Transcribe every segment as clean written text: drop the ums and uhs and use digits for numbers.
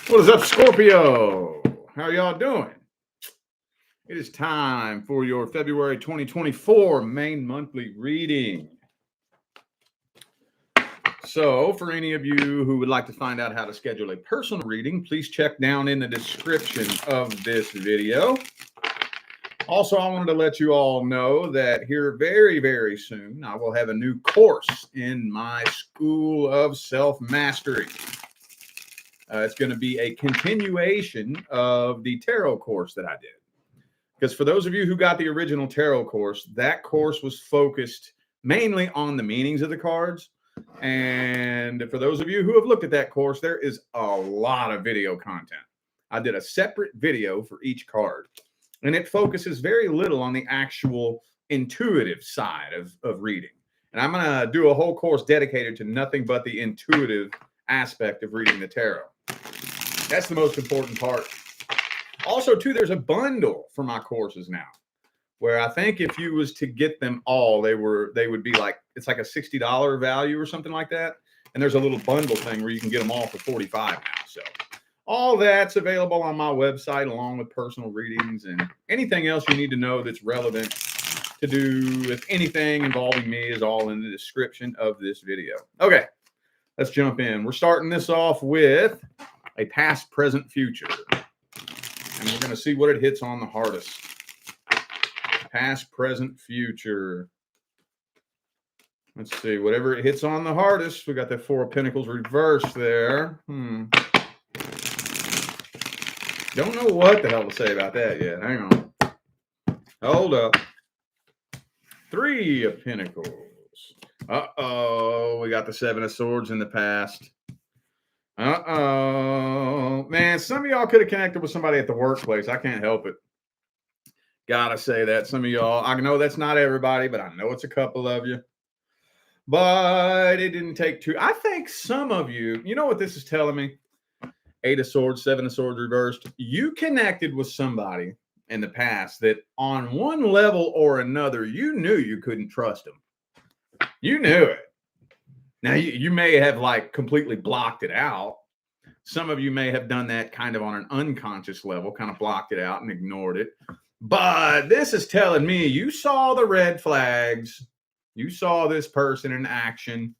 What is up, Scorpio? How y'all doing? It is time for your February 2024 main monthly reading. So, for any of you who would like to find out how to schedule a personal reading, please check down in the description of this video. Also, I wanted to let you all know that here very, very soon, I will have a new course in my School of Self-Mastery. It's going to be a continuation of the tarot course that I did. Because for those of you who got the original tarot course, that course was focused mainly on the meanings of the cards. And for those of you who have looked at that course, there is a lot of video content. I did a separate video for each card. And it focuses very little on the actual intuitive side of reading. And I'm going to do a whole course dedicated to nothing but the intuitive aspect of reading the tarot. That's the most important part. Also, too, there's a bundle for my courses now, where I think if you was to get them all, they would be like, it's like a $60 value or something like that. And there's a little bundle thing where you can get them all for $45 now. So all that's available on my website, along with personal readings and anything else you need to know that's relevant to do with anything involving me is all in the description of this video. Okay, let's jump in. We're starting this off with a past, present, future. And we're going to see what it hits on the hardest. Past, present, future. Let's see. Whatever it hits on the hardest. We got that Four of Pentacles reversed there. Don't know what the hell to say about that yet. Hang on. Hold up. Three of Pentacles. Uh-oh. We got the Seven of Swords in the past. Uh-oh. Man, some of y'all could have connected with somebody at the workplace. I can't help it. Gotta say that. Some of y'all, I know that's not everybody, but I know it's a couple of you. But it didn't take two. I think some of you, you know what this is telling me? Eight of Swords, Seven of Swords reversed. You connected with somebody in the past that on one level or another, you knew you couldn't trust them. You knew it. Now, you may have like completely blocked it out. Some of you may have done that kind of on an unconscious level, kind of blocked it out and ignored it. But this is telling me you saw the red flags. You saw this person in action.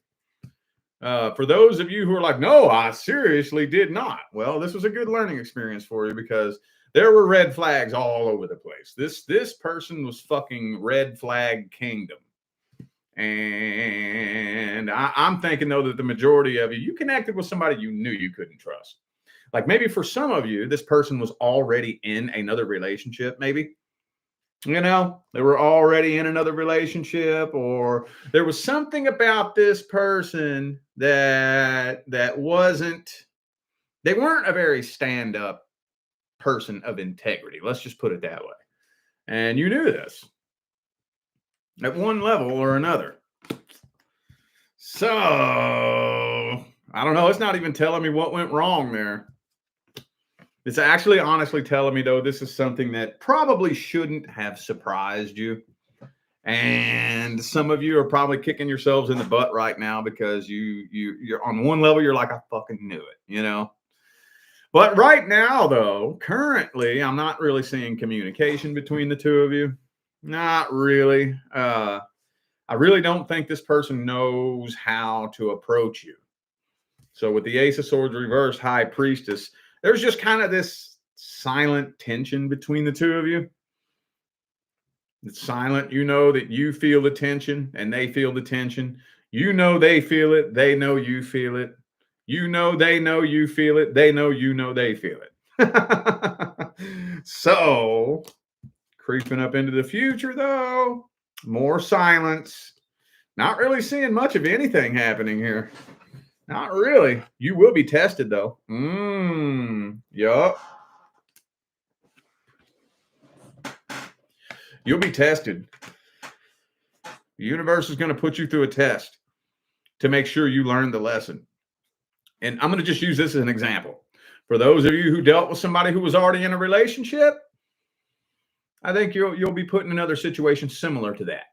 For those of you who are like, no, I seriously did not. Well, this was a good learning experience for you because there were red flags all over the place. This person was fucking red flag kingdom. And I'm thinking, though, that the majority of you connected with somebody you knew you couldn't trust. Like maybe for some of you, this person was already in another relationship, maybe. You know, they were already in another relationship, or there was something about this person that wasn't, they weren't a very stand-up person of integrity. Let's just put it that way. And you knew this at one level or another. So, I don't know. It's not even telling me what went wrong there. It's actually honestly telling me, though, this is something that probably shouldn't have surprised you. And some of you are probably kicking yourselves in the butt right now because you're on one level, you're like, I fucking knew it, you know? But right now, though, currently, I'm not really seeing communication between the two of you. Not really. I really don't think this person knows how to approach you. So with the Ace of Swords reversed, High Priestess, there's just kind of this silent tension between the two of you. It's silent. You know that you feel the tension and they feel the tension. You know they feel it. They know you feel it. You know they know you feel it. They know you know they feel it. So, creeping up into the future, though, more silence. Not really seeing much of anything happening here. Not really. You will be tested, though. Yup. You'll be tested. The universe is going to put you through a test to make sure you learn the lesson. And I'm going to just use this as an example. For those of you who dealt with somebody who was already in a relationship, I think you'll be put in another situation similar to that.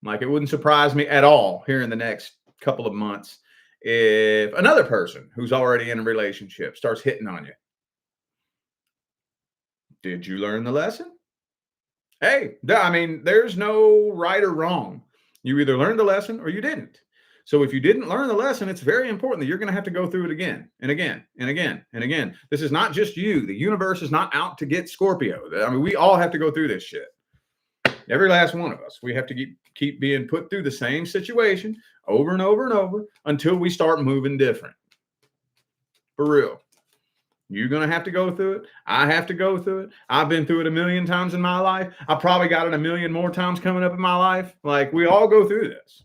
Like, it wouldn't surprise me at all here in the next couple of months if another person who's already in a relationship starts hitting on you? Did you learn the lesson? Hey, I mean, there's no right or wrong. You either learned the lesson or you didn't. So if you didn't learn the lesson, it's very important that you're going to have to go through it again and again and again and again. This is not just you. The universe is not out to get Scorpio. I mean, we all have to go through this shit. Every last one of us. We have to keep being put through the same situation over and over and over until we start moving different. For real. You're going to have to go through it. I have to go through it. I've been through it a million times in my life. I probably got it a million more times coming up in my life. Like, we all go through this.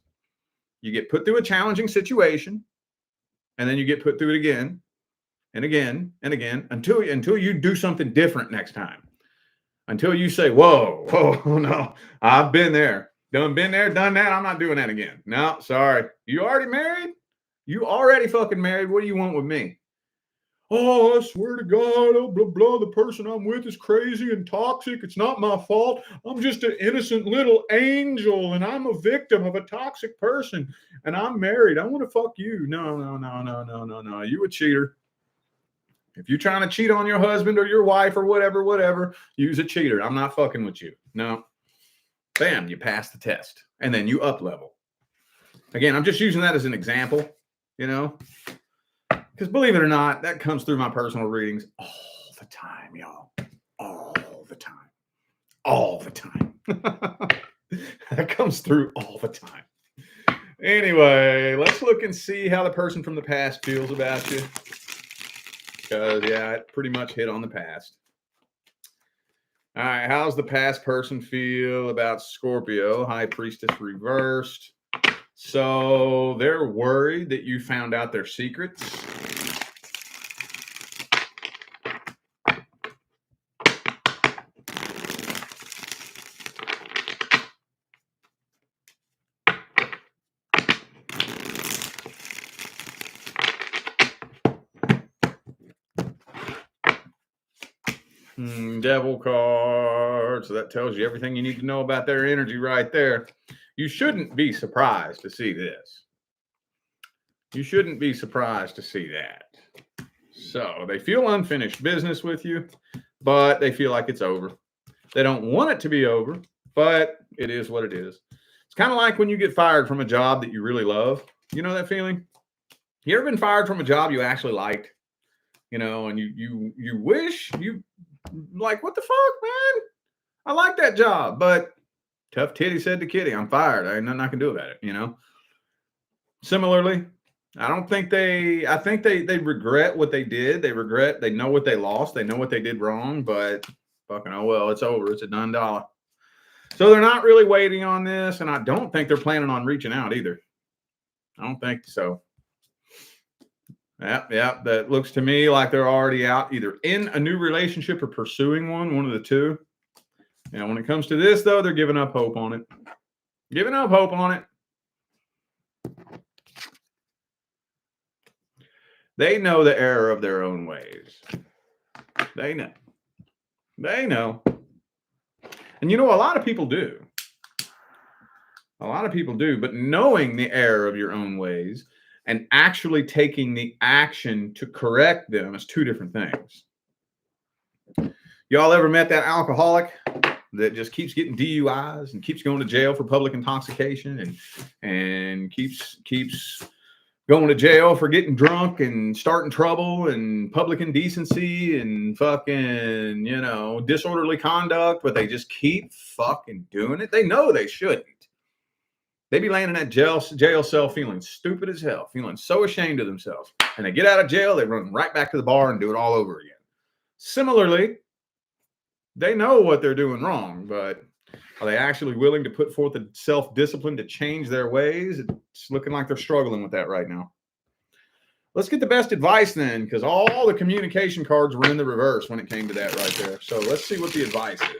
You get put through a challenging situation, and then you get put through it again and again and again until you do something different next time. Until you say, whoa, no, I've been there. Been there, done that. I'm not doing that again. No, sorry. You already married? You already fucking married. What do you want with me? Oh, I swear to God, oh, blah, blah, the person I'm with is crazy and toxic. It's not my fault. I'm just an innocent little angel, and I'm a victim of a toxic person, and I'm married. I want to fuck you. No. You a cheater. If you're trying to cheat on your husband or your wife or whatever, you's a cheater. I'm not fucking with you. No. Bam, you pass the test, and then you up level. Again, I'm just using that as an example, you know. Because believe it or not, that comes through my personal readings all the time, y'all. All the time. All the time. That comes through all the time. Anyway, let's look and see how the person from the past feels about you. Because, yeah, it pretty much hit on the past. All right, how's the past person feel about Scorpio? High Priestess reversed. So they're worried that you found out their secrets. Devil card. So that tells you everything you need to know about their energy right there. You shouldn't be surprised to see this. You shouldn't be surprised to see that. So they feel unfinished business with you, but they feel like it's over. They don't want it to be over, but it is what it is. It's kind of like when you get fired from a job that you really love. You know that feeling? You ever been fired from a job you actually liked? You know, and you wish you like, what the fuck, man? I like that job, but tough titty said to kitty, I'm fired. I ain't nothing I can do about it, you know? Similarly, I think they regret what they did. They know what they lost. They know what they did wrong, but fucking, oh well, it's over. It's a done dollar. So they're not really waiting on this, and I don't think they're planning on reaching out either. I don't think so. Yeah. That looks to me like they're already out, either in a new relationship or pursuing one of the two. And when it comes to this, though, they're giving up hope on it. Giving up hope on it. They know the error of their own ways. They know. And you know, a lot of people do. But knowing the error of your own ways and actually taking the action to correct them is two different things. Y'all ever met that alcoholic that just keeps getting DUIs and keeps going to jail for public intoxication and keeps going to jail for getting drunk and starting trouble and public indecency and fucking, you know, disorderly conduct, but they just keep fucking doing it? They know they shouldn't. They be laying in that jail cell feeling stupid as hell, feeling so ashamed of themselves. And they get out of jail, they run right back to the bar and do it all over again. Similarly, they know what they're doing wrong, but are they actually willing to put forth the self-discipline to change their ways? It's looking like they're struggling with that right now. Let's get the best advice then, because all the communication cards were in the reverse when it came to that right there. So let's see what the advice is.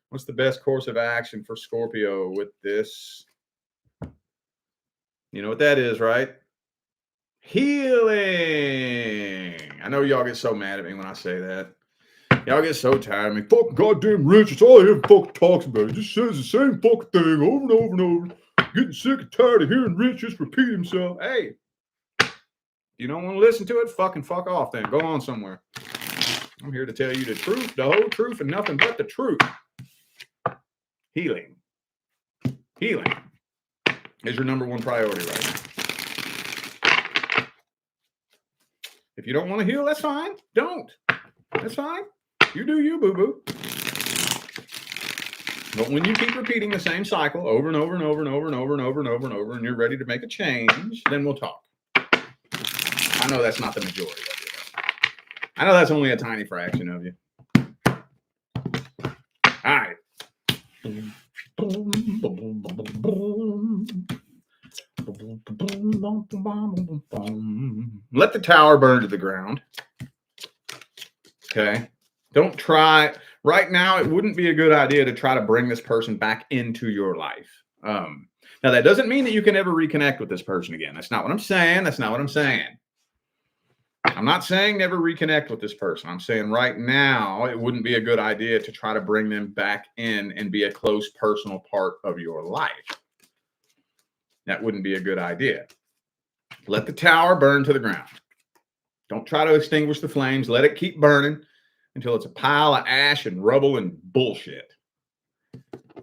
What's the best course of action for Scorpio with this? You know what that is, right? Healing. I know y'all get so mad at me when I say that. Y'all get so tired of me. Fucking goddamn Rich. It's all he ever fucking talks about. He just says the same fucking thing over and over and over. getting sick and tired of hearing Rich just repeat himself. Hey, you don't want to listen to it? Fucking fuck off then. Go on somewhere. I'm here to tell you the truth, the whole truth, and nothing but the truth. Healing. Healing is your number one priority right now. If you don't want to heal, that's fine. Don't. That's fine. You do you, boo-boo. But when you keep repeating the same cycle over and over and over and over and over and over and over and over, and you're ready to make a change, then we'll talk. I know that's not the majority of you. I know that's only a tiny fraction of you. All right. Let the tower burn to the ground. Okay. Don't try. Right now, it wouldn't be a good idea to try to bring this person back into your life. Now, that doesn't mean that you can ever reconnect with this person again. That's not what I'm saying. That's not what I'm saying. I'm not saying never reconnect with this person. I'm saying right now, it wouldn't be a good idea to try to bring them back in and be a close personal part of your life. That wouldn't be a good idea. Let the tower burn to the ground. Don't try to extinguish the flames. Let it keep burning until it's a pile of ash and rubble and bullshit.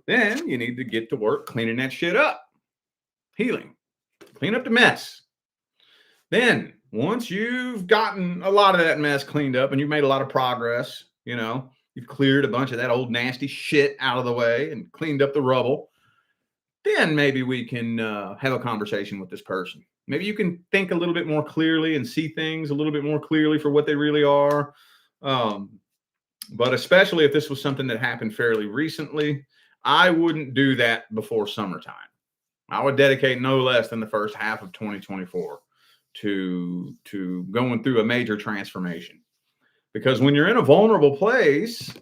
Then you need to get to work cleaning that shit up. Healing. Clean up the mess. Then, once you've gotten a lot of that mess cleaned up and you've made a lot of progress, you know, you've cleared a bunch of that old nasty shit out of the way and cleaned up the rubble, then maybe we can have a conversation with this person. Maybe you can think a little bit more clearly and see things a little bit more clearly for what they really are. But especially if this was something that happened fairly recently, I wouldn't do that before summertime. I would dedicate no less than the first half of 2024 to going through a major transformation. Because when you're in a vulnerable place,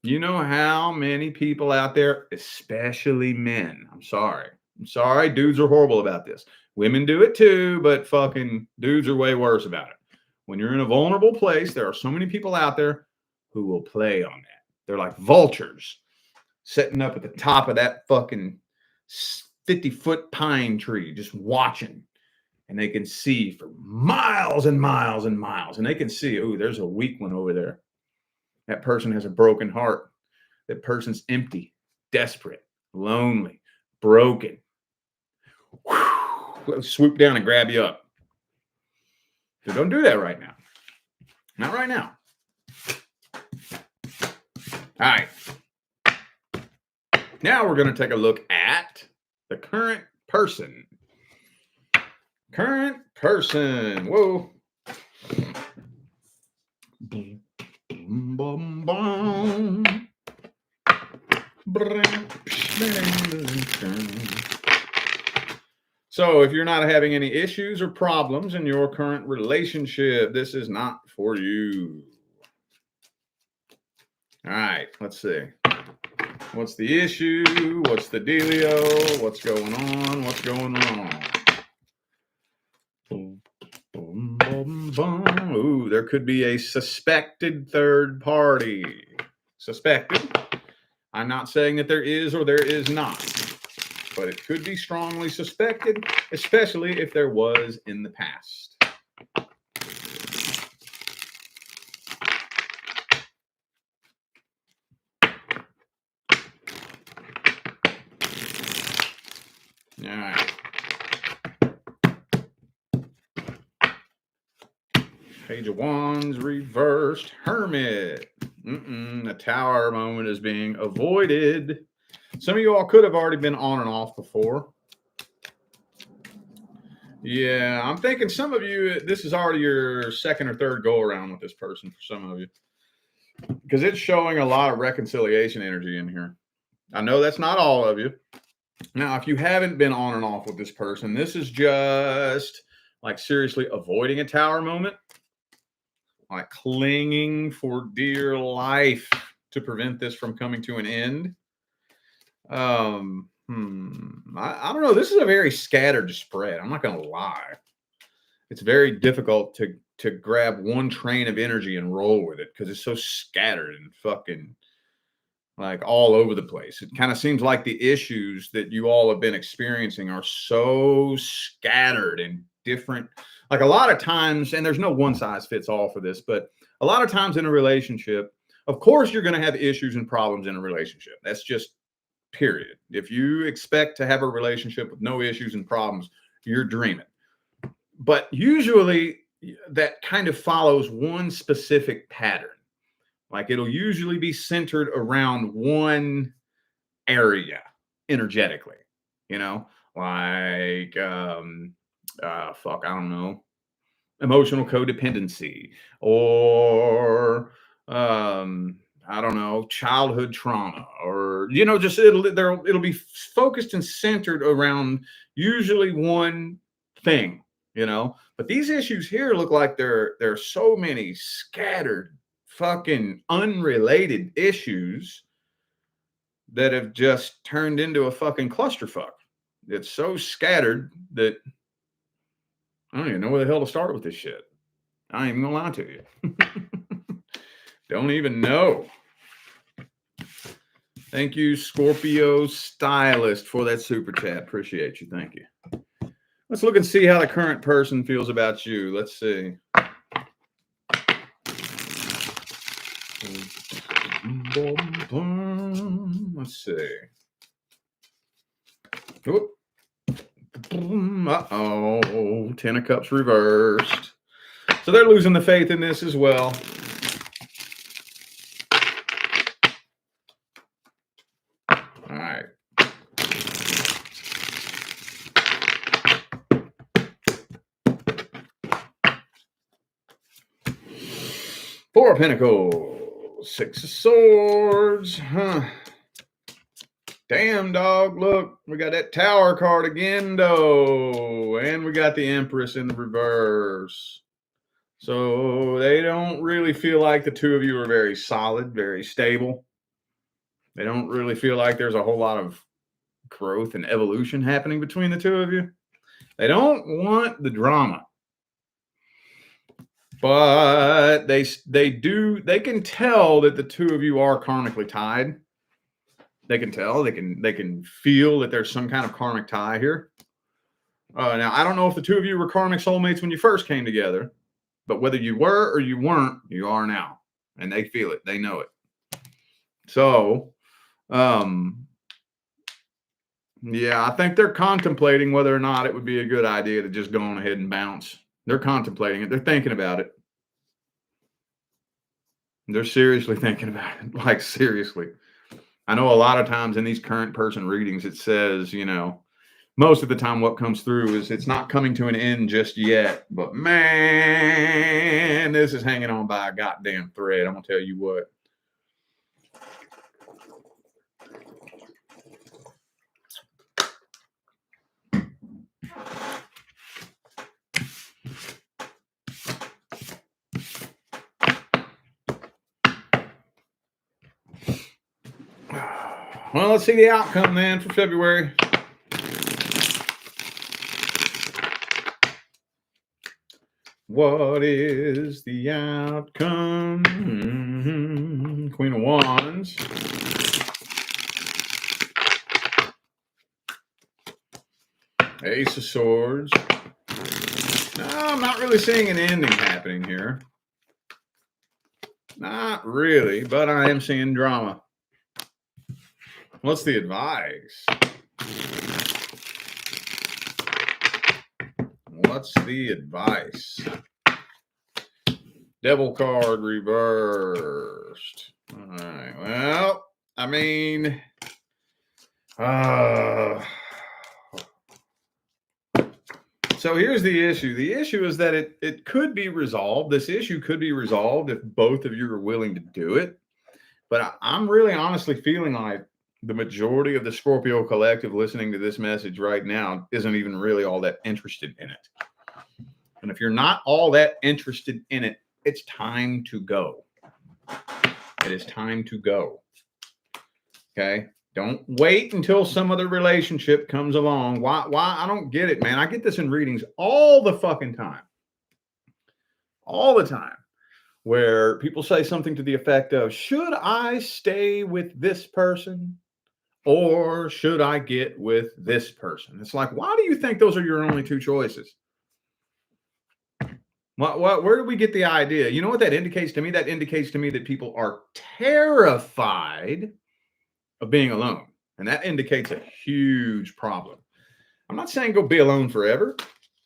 you know how many people out there, especially men, I'm sorry, dudes are horrible about this. Women do it too, but fucking dudes are way worse about it. When you're in a vulnerable place, there are so many people out there who will play on that. They're like vultures sitting up at the top of that fucking 50-foot pine tree, just watching. And they can see for miles and miles and miles. And they can see, oh, there's a weak one over there. That person has a broken heart. That person's empty, desperate, lonely, broken. Whew. Swoop down and grab you up. So don't do that right now. Not right now. All right. Now we're going to take a look at the current person. Current person. Whoa. Boom, boom, boom. So if you're not having any issues or problems in your current relationship, this is not for you. All right, let's see. What's the issue? What's the dealio? What's going on? What's going wrong? Boom, boom, boom, boom. Ooh, there could be a suspected third party. Suspected. I'm not saying that there is or there is not, but it could be strongly suspected, especially if there was in the past. All right. Page of Wands reversed. Hermit. The tower moment is being avoided. Some of you all could have already been on and off before. Yeah, I'm thinking some of you, this is already your second or third go around with this person for some of you. Because it's showing a lot of reconciliation energy in here. I know that's not all of you. Now, if you haven't been on and off with this person, this is just like seriously avoiding a tower moment. Like clinging for dear life to prevent this from coming to an end. I don't know. This is a very scattered spread. I'm not going to lie. It's very difficult to grab one train of energy and roll with it because it's so scattered and fucking like all over the place. It kind of seems like the issues that you all have been experiencing are so scattered and different. Like a lot of times, and there's no one size fits all for this, but a lot of times in a relationship, of course, you're going to have issues and problems in a relationship. That's just period. If you expect to have a relationship with no issues and problems, you're dreaming. But usually that kind of follows one specific pattern. Like it'll usually be centered around one area energetically, you know, like fuck, I don't know, emotional codependency or I don't know, childhood trauma or just it'll be focused and centered around usually one thing, But these issues here look like there are so many scattered fucking unrelated issues that have just turned into a fucking clusterfuck. It's so scattered that I don't even know where the hell to start with this shit. I ain't even gonna lie to you. Don't even know. Thank you, Scorpio Stylist, for that super chat. Appreciate you. Thank you. Let's look and see how the current person feels about you. Let's see. Let's see. Whoop. Uh-oh. 10 of Cups reversed. So they're losing the faith in this as well. All right. Four of Pentacles. Six of Swords. Huh. Damn, dog. Look, we got that Tower card again, though. And we got the Empress in the reverse. So they don't really feel like the two of you are very solid, very stable. They don't really feel like there's a whole lot of growth and evolution happening between the two of you. They don't want the drama. But they can tell that the two of you are karmically tied. They can tell, they can feel that there's some kind of karmic tie here. Now, I don't know if the two of you were karmic soulmates when you first came together, but whether you were or you weren't, you are now. And they feel it. They know it. So, yeah, I think they're contemplating whether or not it would be a good idea to just go on ahead and bounce. They're contemplating it. They're thinking about it. They're seriously thinking about it. Like, seriously. I know a lot of times in these current person readings, it says, most of the time what comes through is it's not coming to an end just yet. But, man, this is hanging on by a goddamn thread. I'm going to tell you what. Well, let's see the outcome then for February. What is the outcome? Queen of Wands. Ace of Swords. No, I'm not really seeing an ending happening here. Not really, but I am seeing drama. What's the advice? What's the advice? Devil card reversed. All right. Well, I mean, so here's the issue. The issue is that it could be resolved. This issue could be resolved if both of you are willing to do it. But I'm really honestly feeling like the majority of the Scorpio collective listening to this message right now isn't even really all that interested in it. And if you're not all that interested in it, it's time to go. It is time to go. Okay? Don't wait until some other relationship comes along. Why? I don't get it, man. I get this in readings all the fucking time. All the time. where people say something to the effect of, should I stay with this person or should I get with this person? It's like, why do you think those are your only two choices? Where do we get the idea? You know what that indicates to me? That indicates to me that people are terrified of being alone. And that indicates a huge problem. I'm not saying go be alone forever.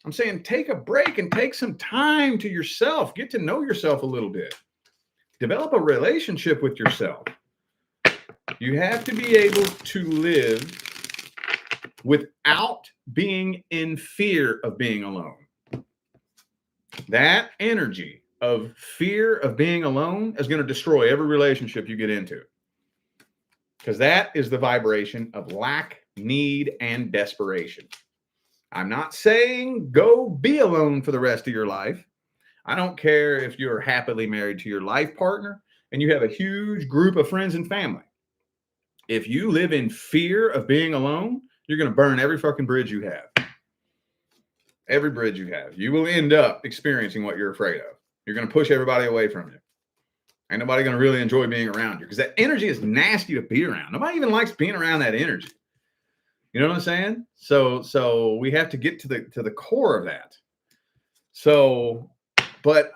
I'm saying take a break and take some time to yourself. Get to know yourself a little bit. Develop a relationship with yourself. You have to be able to live without being in fear of being alone. That energy of fear of being alone is going to destroy every relationship you get into. Because that is the vibration of lack, need, and desperation. I'm not saying go be alone for the rest of your life. I don't care if you're happily married to your life partner and you have a huge group of friends and family. If you live in fear of being alone, you're going to burn every fucking bridge you have. Every bridge you have. You will end up experiencing what you're afraid of. You're going to push everybody away from you. Ain't nobody going to really enjoy being around you because that energy is nasty to be around. Nobody even likes being around that energy. You know what I'm saying? So we have to get to the core of that. So, but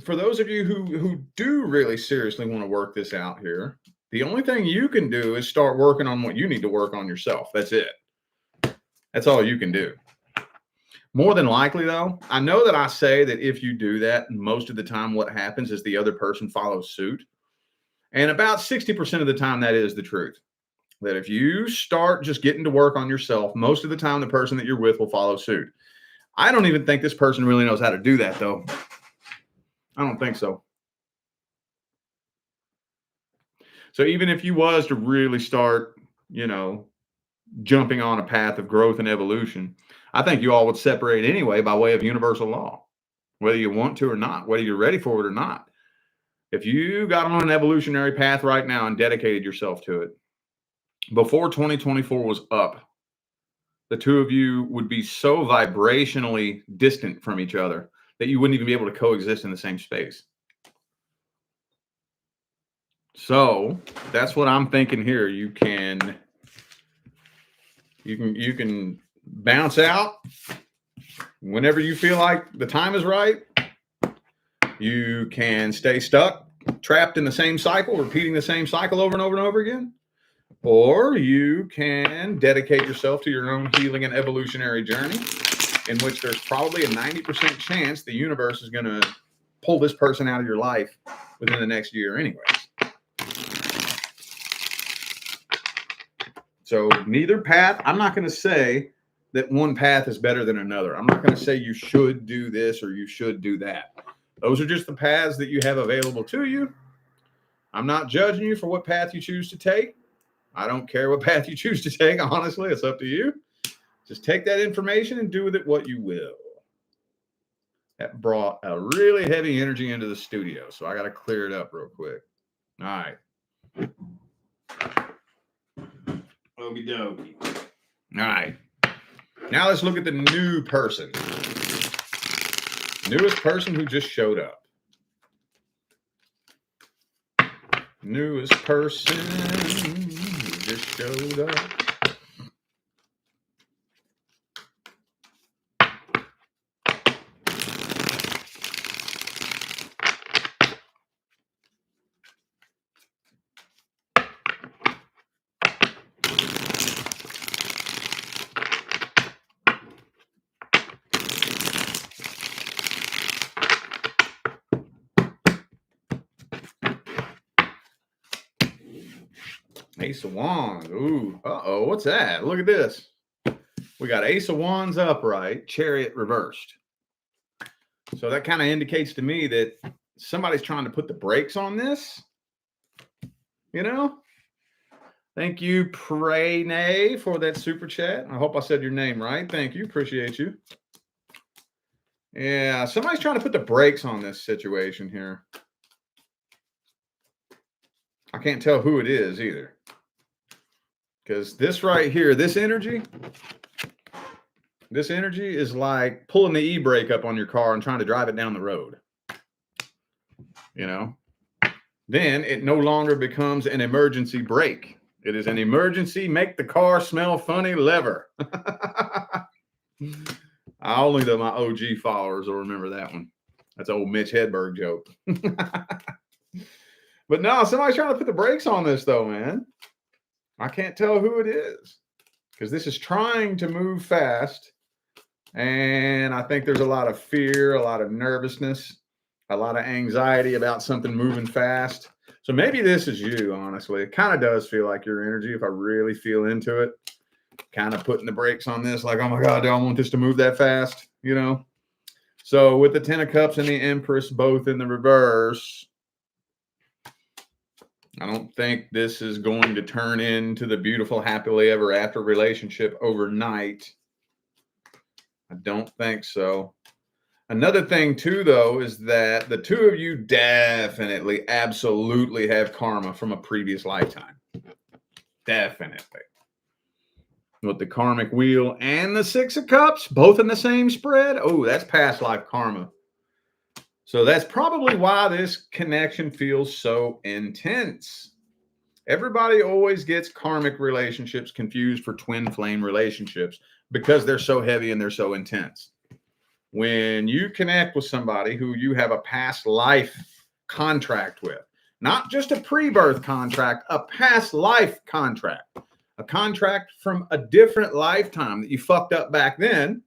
for those of you who do really seriously want to work this out here, the only thing you can do is start working on what you need to work on yourself. That's it. That's all you can do. More than likely, though, I know that I say that if you do that, most of the time what happens is the other person follows suit. And about 60% of the time, that is the truth. That if you start just getting to work on yourself, most of the time the person that you're with will follow suit. I don't even think this person really knows how to do that, though. I don't think so. So even if you was to really start, jumping on a path of growth and evolution, I think you all would separate anyway by way of universal law, whether you want to or not, whether you're ready for it or not. If you got on an evolutionary path right now and dedicated yourself to it, before 2024 was up, the two of you would be so vibrationally distant from each other that you wouldn't even be able to coexist in the same space. So that's what I'm thinking here. You can bounce out whenever you feel like the time is right. You can stay stuck, trapped in the same cycle, repeating the same cycle over and over and over again. Or you can dedicate yourself to your own healing and evolutionary journey, in which there's probably a 90% chance the universe is going to pull this person out of your life within the next year anyways. So neither path, I'm not going to say that one path is better than another. I'm not going to say you should do this or you should do that. Those are just the paths that you have available to you. I'm not judging you for what path you choose to take. I don't care what path you choose to take. Honestly, it's up to you. Just take that information and do with it what you will. That brought a really heavy energy into the studio, so I got to clear it up real quick. All right. Okie dokie. All right. Now let's look at the new person. Newest person who just showed up. Newest person who just showed up. Ace of Wands. Ooh, uh-oh, what's that? Look at this. We got Ace of Wands upright, Chariot reversed. So that kind of indicates to me that somebody's trying to put the brakes on this. Thank you, Pray for that super chat. I hope I said your name right. Thank you. Appreciate you. Yeah, somebody's trying to put the brakes on this situation here. I can't tell who it is either. Because this right here, this energy is like pulling the e-brake up on your car and trying to drive it down the road. you know, then it no longer becomes an emergency brake. It is an emergency make the car smell funny lever. Only my OG followers will remember that one. That's old Mitch Hedberg joke. But no, somebody's trying to put the brakes on this though, man. I can't tell who it is because this is trying to move fast. And I think there's a lot of fear, a lot of nervousness, a lot of anxiety about something moving fast. So maybe this is you, honestly. It kind of does feel like your energy if I really feel into it. Kind of putting the brakes on this, like, oh my God, do I want this to move that fast? You know? So with the 10 of Cups and the Empress both in the reverse, I don't think this is going to turn into the beautiful, happily ever after relationship overnight. I don't think so. Another thing, too, though, is that the two of you definitely, absolutely have karma from a previous lifetime. Definitely. With the karmic wheel and the 6 of Cups, both in the same spread. Oh, that's past life karma. So that's probably why this connection feels so intense. Everybody always gets karmic relationships confused for twin flame relationships because they're so heavy and they're so intense. When you connect with somebody who you have a past life contract with, not just a pre-birth contract, a past life contract, a contract from a different lifetime that you fucked up back then.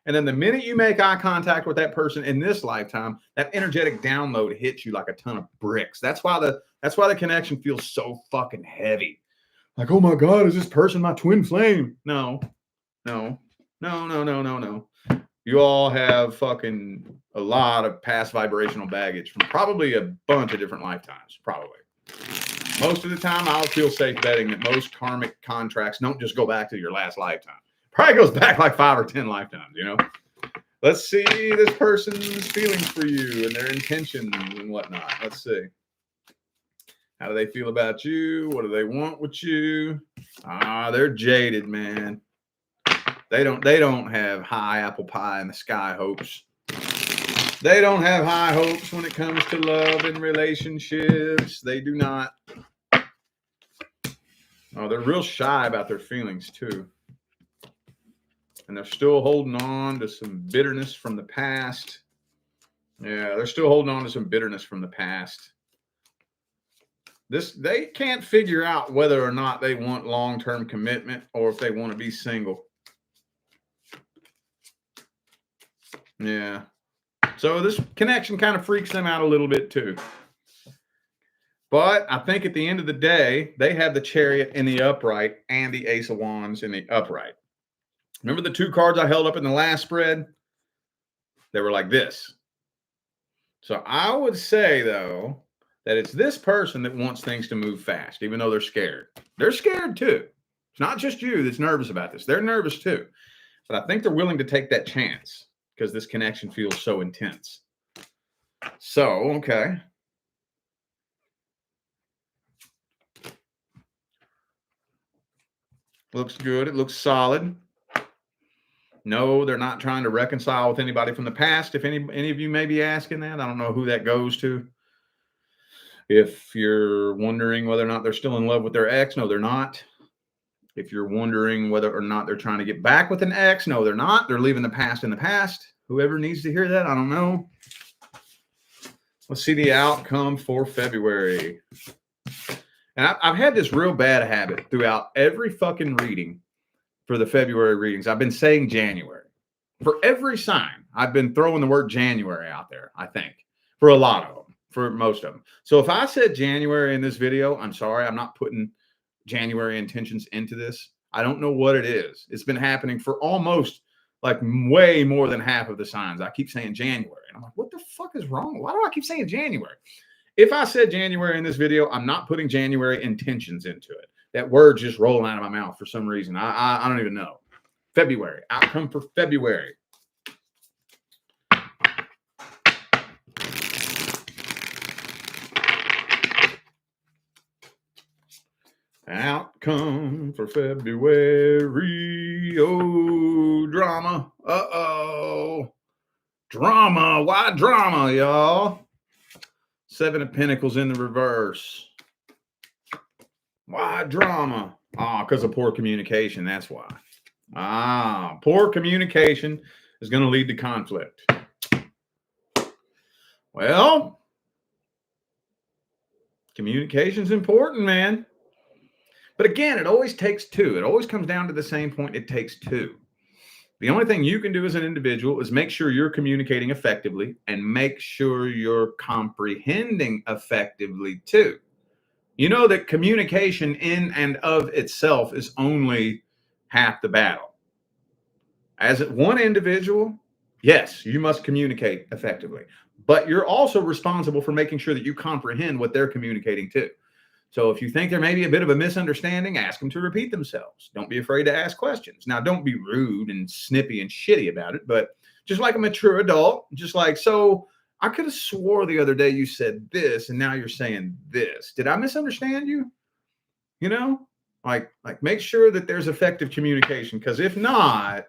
And then the minute you make eye contact with that person in this lifetime, that energetic download hits you like a ton of bricks. That's why the connection feels so fucking heavy. Like, oh my God, is this person my twin flame? No. You all have fucking a lot of past vibrational baggage from probably a bunch of different lifetimes, probably. Most of the time, I'll feel safe betting that most karmic contracts don't just go back to your last lifetime. Probably goes back like 5 or 10 lifetimes, you know? Let's see this person's feelings for you and their intentions and whatnot. Let's see. How do they feel about you? What do they want with you? They're jaded, man. They don't have high apple pie in the sky hopes. They don't have high hopes when it comes to love and relationships. They do not. Oh, they're real shy about their feelings too. And they're still holding on to some bitterness from the past. Yeah, they're still holding on to some bitterness from the past. They can't figure out whether or not they want long-term commitment or if they want to be single. Yeah. So this connection kind of freaks them out a little bit too. But I think at the end of the day, they have the Chariot in the upright and the Ace of Wands in the upright. Remember the 2 cards I held up in the last spread? They were like this. So I would say, though, that it's this person that wants things to move fast, even though they're scared. They're scared too. It's not just you that's nervous about this. They're nervous too. But I think they're willing to take that chance because this connection feels so intense. So, okay. Looks good. It looks solid. No, they're not trying to reconcile with anybody from the past. If any of you may be asking that, I don't know who that goes to. If you're wondering whether or not they're still in love with their ex, no, they're not. If you're wondering whether or not they're trying to get back with an ex, no, they're not. They're leaving the past in the past. Whoever needs to hear that, I don't know. Let's see the outcome for February. And I've had this real bad habit throughout every fucking reading for the February readings. I've been saying January. For every sign, I've been throwing the word January out there, I think, for a lot of them, for most of them. So if I said January in this video, I'm sorry, I'm not putting January intentions into this. I don't know what it is. It's been happening for almost like way more than half of the signs. I keep saying January. And I'm like, what the fuck is wrong? Why do I keep saying January? If I said January in this video, I'm not putting January intentions into it. That word's just rolling out of my mouth for some reason. I don't even know. February. Outcome for February. Outcome for February. Oh, drama. Uh-oh. Drama. Why drama, y'all? Seven of Pentacles in the reverse. Why drama? Because of poor communication. That's why. Poor communication is going to lead to conflict. Well, communication's important, man. But again, it always takes two. It always comes down to the same point. It takes two. The only thing you can do as an individual is make sure you're communicating effectively and make sure you're comprehending effectively too. You know that communication in and of itself is only half the battle. As one individual, yes, you must communicate effectively, but you're also responsible for making sure that you comprehend what they're communicating too. So if you think there may be a bit of a misunderstanding, ask them to repeat themselves. Don't be afraid to ask questions. Now, don't be rude and snippy and shitty about it, but just like a mature adult, just like, so I could have swore the other day you said this and now you're saying this. Did I misunderstand you? You know, like make sure that there's effective communication, because if not,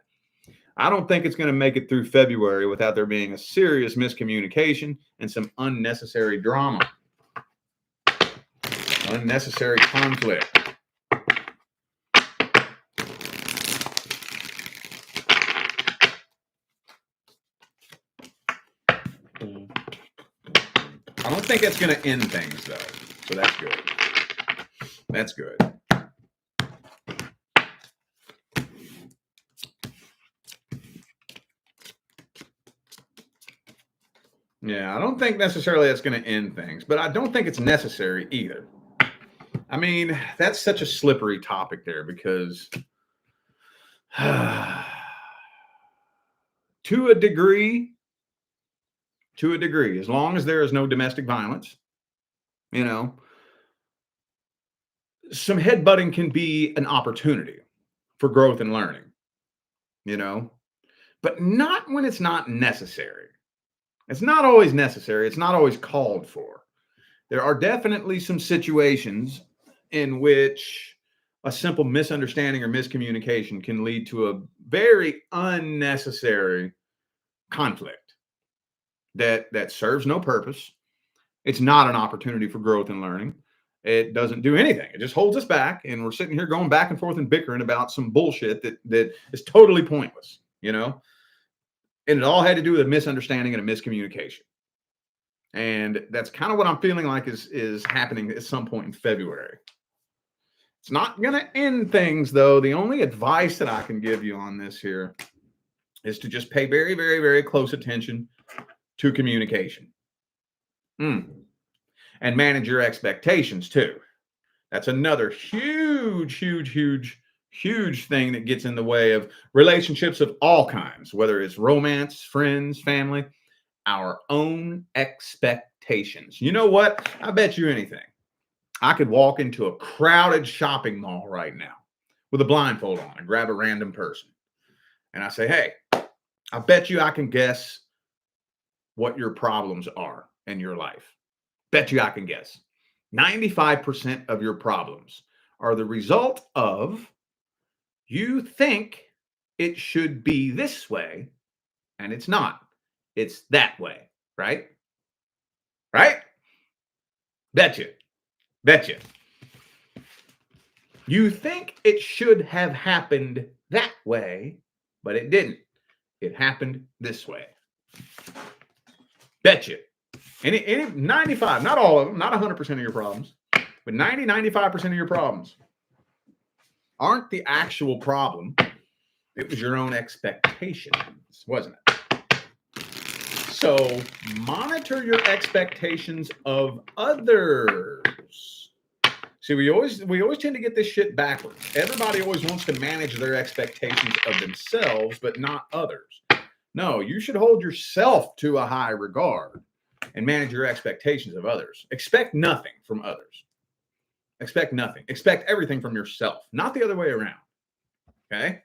I don't think it's going to make it through February without there being a serious miscommunication and some unnecessary drama. Unnecessary conflict. I don't think that's going to end things, though. So that's good. That's good. Yeah, I don't think necessarily that's going to end things, but I don't think it's necessary either. I mean, that's such a slippery topic there because to a degree, as long as there is no domestic violence, you know, some headbutting can be an opportunity for growth and learning, you know, but not when it's not necessary. It's not always necessary. It's not always called for. There are definitely some situations in which a simple misunderstanding or miscommunication can lead to a very unnecessary conflict that serves no purpose. It's not an opportunity for growth and learning. It doesn't do anything. It just holds us back, and we're sitting here going back and forth and bickering about some bullshit that is totally pointless, you know? And it all had to do with a misunderstanding and a miscommunication. And that's kind of what I'm feeling like is happening at some point in February. It's not going to end things, though. The only advice that I can give you on this here is to just pay very, very, very close attention to communication. And manage your expectations, too. That's another huge, huge, huge, huge thing that gets in the way of relationships of all kinds, whether it's romance, friends, family, our own expectations. You know what? I bet you anything. I could walk into a crowded shopping mall right now with a blindfold on and grab a random person. And I say, hey, I bet you I can guess what your problems are in your life. Bet you I can guess. 95% of your problems are the result of you think it should be this way, and it's not. It's that way, right? Right? Betcha. Betcha. You think it should have happened that way, but it didn't. It happened this way. Betcha. Any 95, not all of them, not 100% of your problems, but 95% of your problems aren't the actual problem. It was your own expectations, wasn't it? So monitor your expectations of others. See, we always tend to get this shit backwards. Everybody always wants to manage their expectations of themselves, but not others. No, you should hold yourself to a high regard and manage your expectations of others. Expect nothing from others. Expect nothing. Expect everything from yourself, not the other way around. Okay?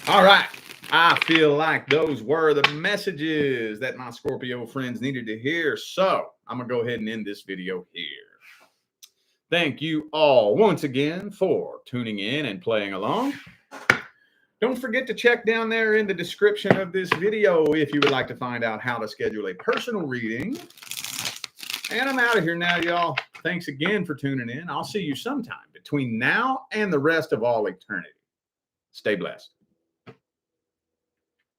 All right. I feel like those were the messages that my Scorpio friends needed to hear. So I'm going to go ahead and end this video here. Thank you all once again for tuning in and playing along. Don't forget to check down there in the description of this video if you would like to find out how to schedule a personal reading. And I'm out of here now, y'all. Thanks again for tuning in. I'll see you sometime between now and the rest of all eternity. Stay blessed.